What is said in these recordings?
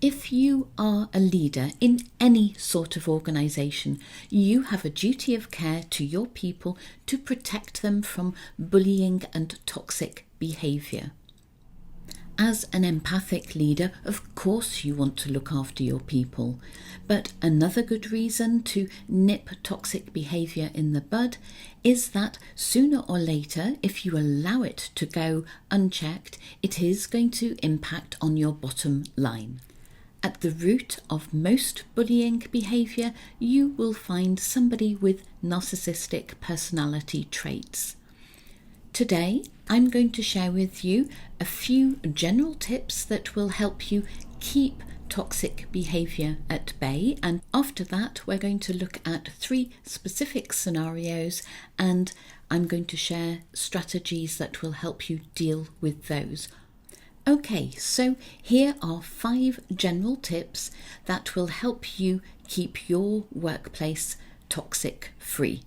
If you are a leader in any sort of organisation, you have a duty of care to your people to protect them from bullying and toxic behaviour. As an empathic leader, of course you want to look after your people, but another good reason to nip toxic behaviour in the bud is that sooner or later, if you allow it to go unchecked, it is going to impact on your bottom line. At the root of most bullying behaviour, you will find somebody with narcissistic personality traits. Today, I'm going to share with you a few general tips that will help you keep toxic behaviour at bay, and after that we're going to look at 3 specific scenarios, and I'm going to share strategies that will help you deal with those. Okay, so here are 5 general tips that will help you keep your workplace toxic free.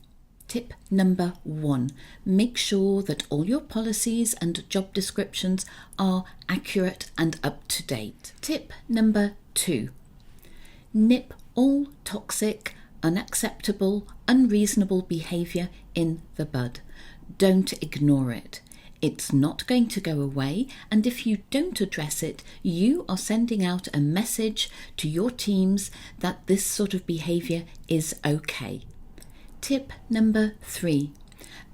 Tip number 1, make sure that all your policies and job descriptions are accurate and up to date. Tip number 2, nip all toxic, unacceptable, unreasonable behaviour in the bud. Don't ignore it. It's not going to go away, and if you don't address it, you are sending out a message to your teams that this sort of behaviour is okay. Tip number 3,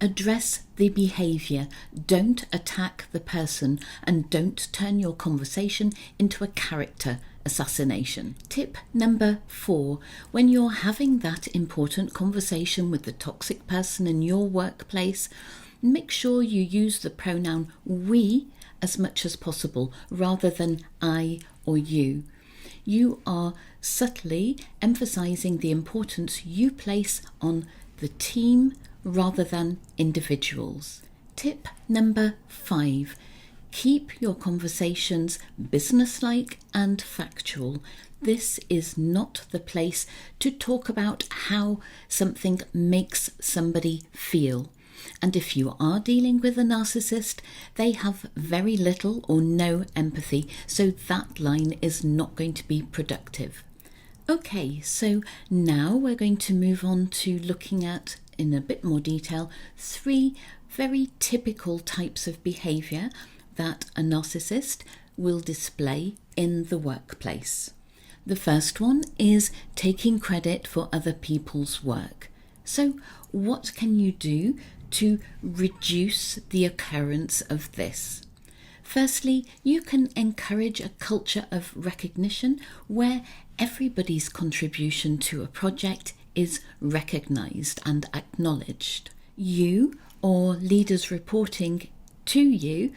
address the behaviour. Don't attack the person, and don't turn your conversation into a character assassination. Tip number 4, when you're having that important conversation with the toxic person in your workplace, make sure you use the pronoun we as much as possible rather than I or you. You are subtly emphasising the importance you place on the team rather than individuals. Tip number 5, keep your conversations businesslike and factual. This is not the place to talk about how something makes somebody feel. And if you are dealing with a narcissist, they have very little or no empathy, so that line is not going to be productive. Okay, so now we're going to move on to looking at, in a bit more detail, 3 very typical types of behaviour that a narcissist will display in the workplace. The first one is taking credit for other people's work. So what can you do to reduce the occurrence of this? Firstly, you can encourage a culture of recognition where everybody's contribution to a project is recognised and acknowledged. You, or leaders reporting to you,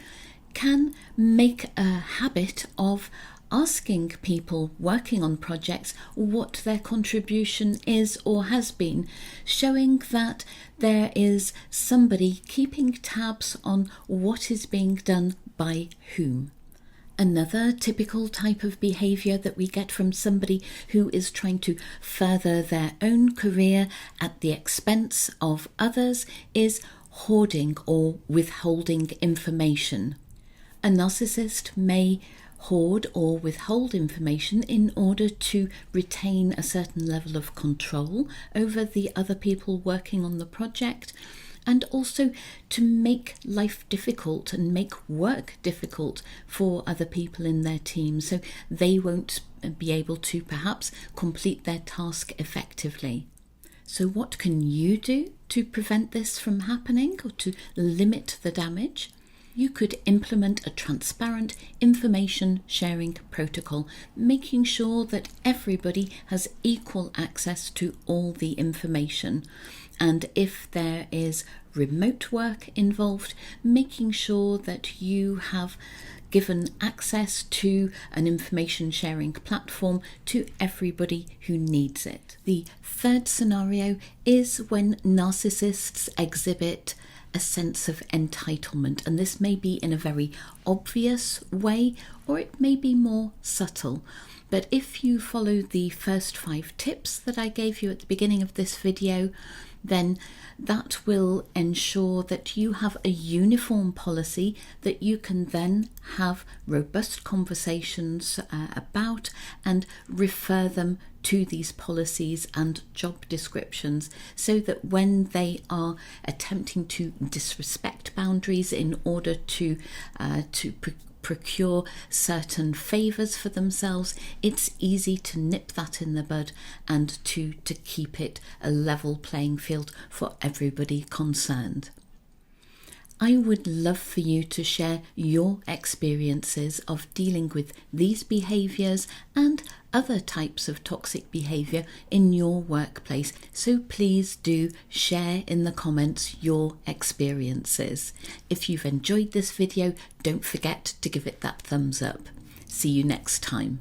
can make a habit of asking people working on projects what their contribution is or has been, showing that there is somebody keeping tabs on what is being done by whom. Another typical type of behaviour that we get from somebody who is trying to further their own career at the expense of others is hoarding or withholding information. A narcissist may hoard or withhold information in order to retain a certain level of control over the other people working on the project, and also to make life difficult and make work difficult for other people in their team, so they won't be able to perhaps complete their task effectively. So what can you do to prevent this from happening or to limit the damage? You could implement a transparent information sharing protocol, making sure that everybody has equal access to all the information. And if there is remote work involved, making sure that you have given access to an information sharing platform to everybody who needs it. The third scenario is when narcissists exhibit a sense of entitlement, and this may be in a very obvious way or it may be more subtle. But if you follow the first 5 tips that I gave you at the beginning of this video, then that will ensure that you have a uniform policy that you can then have robust conversations about and refer them to these policies and job descriptions, so that when they are attempting to disrespect boundaries in order to procure certain favours for themselves, it's easy to nip that in the bud and to keep it a level playing field for everybody concerned. I would love for you to share your experiences of dealing with these behaviours and other types of toxic behaviour in your workplace. So please do share in the comments your experiences. If you've enjoyed this video, don't forget to give it that thumbs up. See you next time.